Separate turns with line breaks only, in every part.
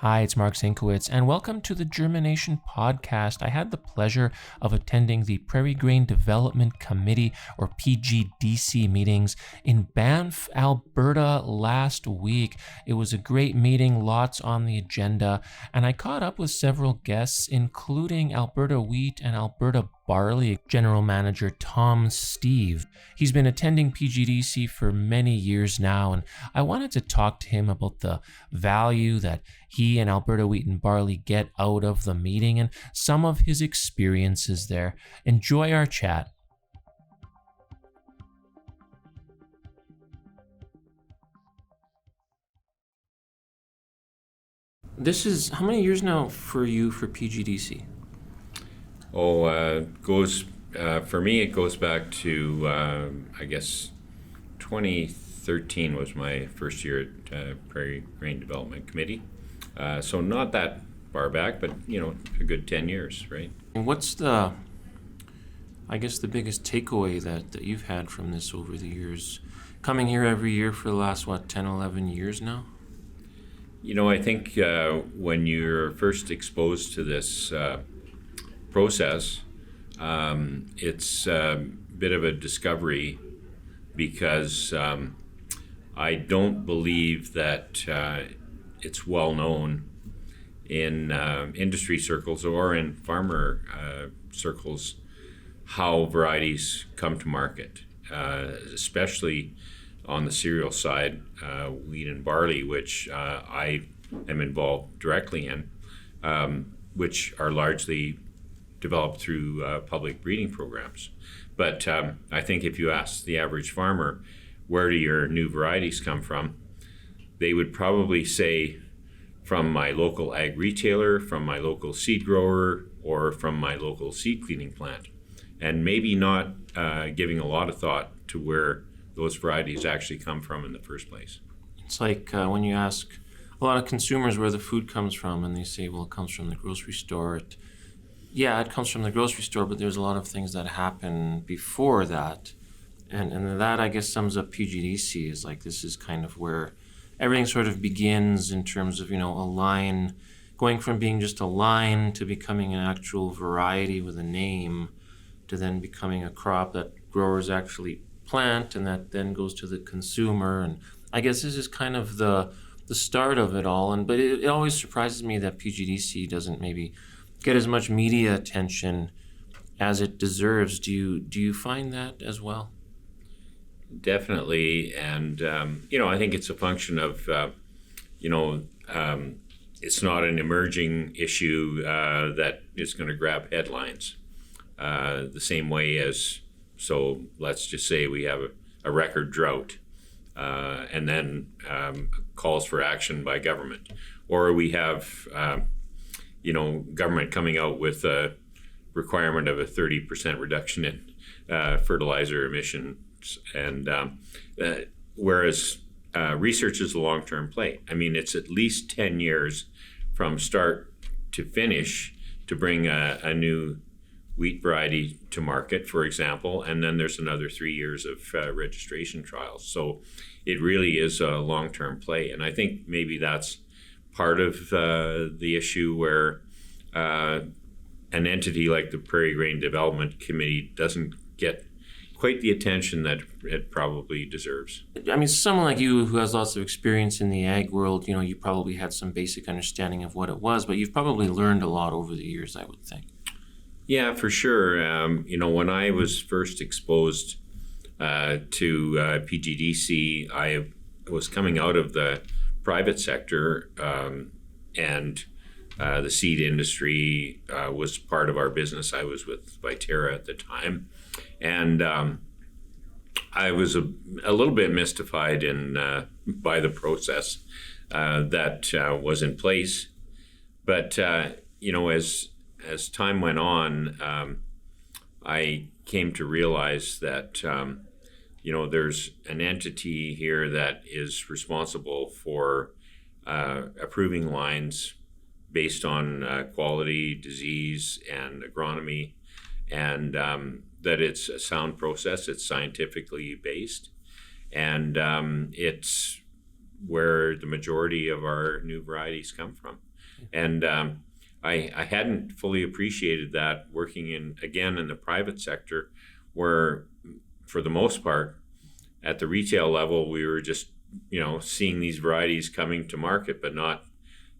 Hi, it's Marc Zienkiewicz, and welcome to the Germination Podcast. I had the pleasure of attending the Prairie Grain Development Committee, or PGDC, meetings in Banff, Alberta last week. It was a great meeting, lots on the agenda, and I caught up with several guests, including Alberta Wheat and Alberta Barley General Manager Tom Steve. He's been attending PGDC for many years now, and I wanted to talk to him about the value that he and Alberta Wheat and Barley get out of the meeting and some of his experiences there. Enjoy our chat. This is how many years now for you for PGDC?
For me, it goes back to, I guess, 2013 was my first year at Prairie Grain Development Committee. So not that far back, but, a good 10 years, right?
And what's the biggest takeaway that you've had from this over the years? Coming here every year for the last, 10, 11 years now?
I think when you're first exposed to this process, it's a bit of a discovery because I don't believe that it's well known in industry circles or in farmer circles how varieties come to market, especially on the cereal side, wheat and barley, which I am involved directly in, which are largely developed through public breeding programs. But I think if you ask the average farmer, where do your new varieties come from? They would probably say from my local ag retailer, from my local seed grower, or from my local seed cleaning plant. And maybe not giving a lot of thought to where those varieties actually come from in the first place.
It's like when you ask a lot of consumers where the food comes from, and they say, well, it comes from the grocery store. It comes from the grocery store, but there's a lot of things that happen before that. And that, I guess, sums up PGDC, is like this is kind of where everything sort of begins in terms of, a line, going from being just a line to becoming an actual variety with a name, to then becoming a crop that growers actually plant, and that then goes to the consumer. And I guess this is kind of the start of it all. But it always surprises me that PGDC doesn't maybe get as much media attention as it deserves. Do you find that as well?
Definitely, and I think it's a function of it's not an emerging issue that is going to grab headlines the same way as, so let's just say we have a record drought and then calls for action by government, or we have government coming out with a requirement of a 30% reduction in fertilizer emissions. And whereas research is a long-term play. I mean, it's at least 10 years from start to finish to bring a new wheat variety to market, for example, and then there's another 3 years of registration trials. So it really is a long-term play. And I think maybe that's part of the issue where an entity like the Prairie Grain Development Committee doesn't get quite the attention that it probably deserves.
I mean, someone like you who has lots of experience in the ag world, you probably had some basic understanding of what it was, but you've probably learned a lot over the years, I would think.
Yeah, for sure. When I was first exposed to PGDC, I was coming out of the private sector, and the seed industry was part of our business. I was with Viterra at the time, and I was a little bit mystified by the process that was in place. But as time went on, I came to realize that there's an entity here that is responsible for approving lines based on quality, disease, and agronomy, and that it's a sound process, it's scientifically based, and it's where the majority of our new varieties come from. And I hadn't fully appreciated that working in the private sector, where for the most part, at the retail level, we were just, seeing these varieties coming to market, but not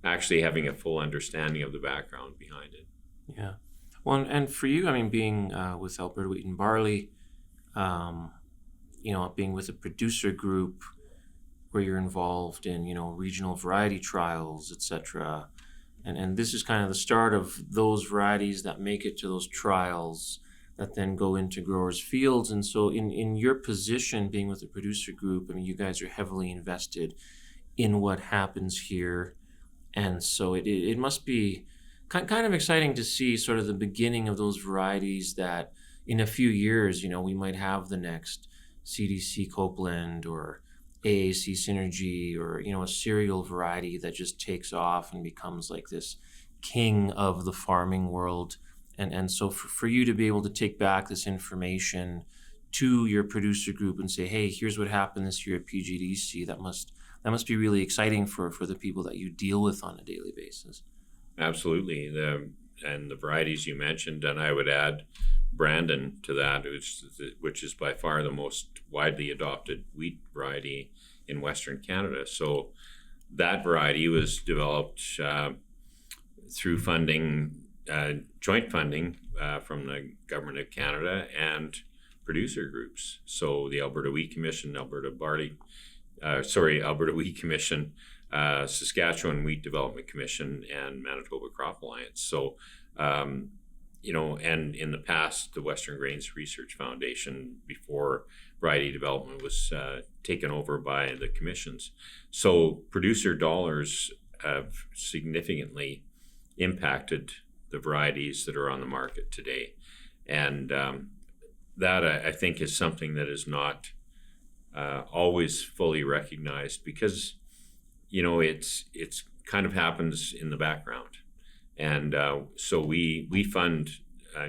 actually having a full understanding of the background behind it.
Yeah. Well, and for you, being with Alberta Wheat and Barley, being with a producer group where you're involved in, regional variety trials, etc. And this is kind of the start of those varieties that make it to those trials that then go into growers' fields. And so in your position, being with the producer group, you guys are heavily invested in what happens here. And so it must be kind of exciting to see sort of the beginning of those varieties that in a few years, we might have the next CDC Copeland or AAC Synergy, or a cereal variety that just takes off and becomes like this king of the farming world. And so for you to be able to take back this information to your producer group and say, hey, here's what happened this year at PGDC, that must be really exciting for the people that you deal with on a daily basis.
Absolutely. And the varieties you mentioned, and I would add Brandon to that, which is by far the most widely adopted wheat variety in Western Canada. So that variety was developed through funding, joint funding from the Government of Canada and producer groups. So the Alberta Wheat Commission, Alberta Wheat Commission, Saskatchewan Wheat Development Commission, and Manitoba Crop Alliance. So, and in the past, the Western Grains Research Foundation, before variety development was taken over by the commissions. So producer dollars have significantly impacted the varieties that are on the market today. And that, I think, is something that is not always fully recognized, because it's kind of happens in the background. And so we fund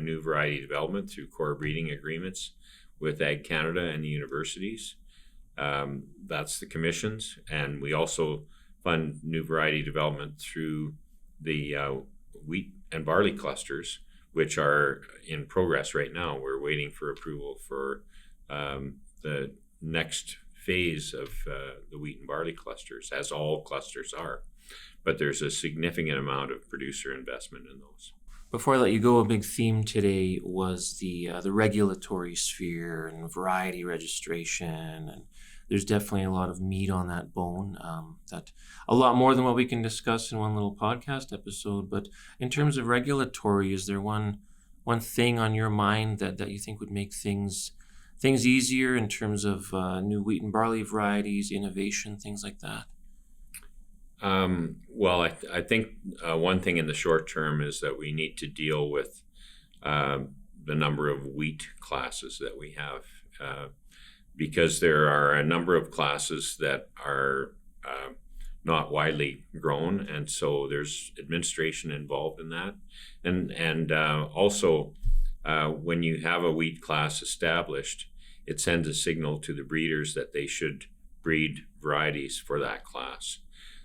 new variety development through core breeding agreements with Ag Canada and the universities. That's the commissions. And we also fund new variety development through the wheat and barley clusters, which are in progress right now. We're waiting for approval for the next phase of the wheat and barley clusters, as all clusters are. But there's a significant amount of producer investment in those.
Before I let you go, a big theme today was the regulatory sphere and variety registration, and there's definitely a lot of meat on that bone, that a lot more than what we can discuss in one little podcast episode. But in terms of regulatory, is there one thing on your mind that you think would make things easier in terms of new wheat and barley varieties, innovation, things like that?
Well, I think one thing in the short term is that we need to deal with the number of wheat classes that we have, because there are a number of classes that are not widely grown, and so there's administration involved in that. And also, when you have a wheat class established, it sends a signal to the breeders that they should breed varieties for that class.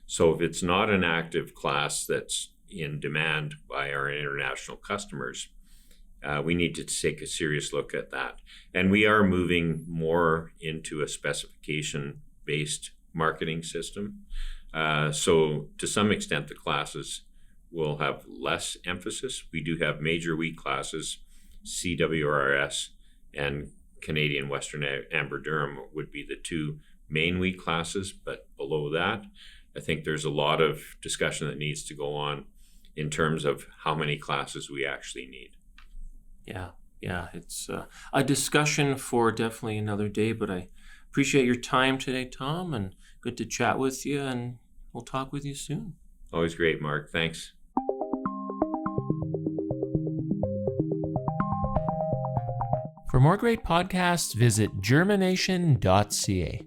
So if it's not an active class that's in demand by our international customers, we need to take a serious look at that. And we are moving more into a specification-based marketing system. So to some extent, the classes will have less emphasis. We do have major wheat classes, CWRS and Canadian Western Amber Durum would be the two main wheat classes, but below that, I think there's a lot of discussion that needs to go on in terms of how many classes we actually need.
Yeah, it's a discussion for definitely another day, but I appreciate your time today, Tom, and good to chat with you, and we'll talk with you soon.
Always great, Mark. Thanks.
For more great podcasts, visit germination.ca.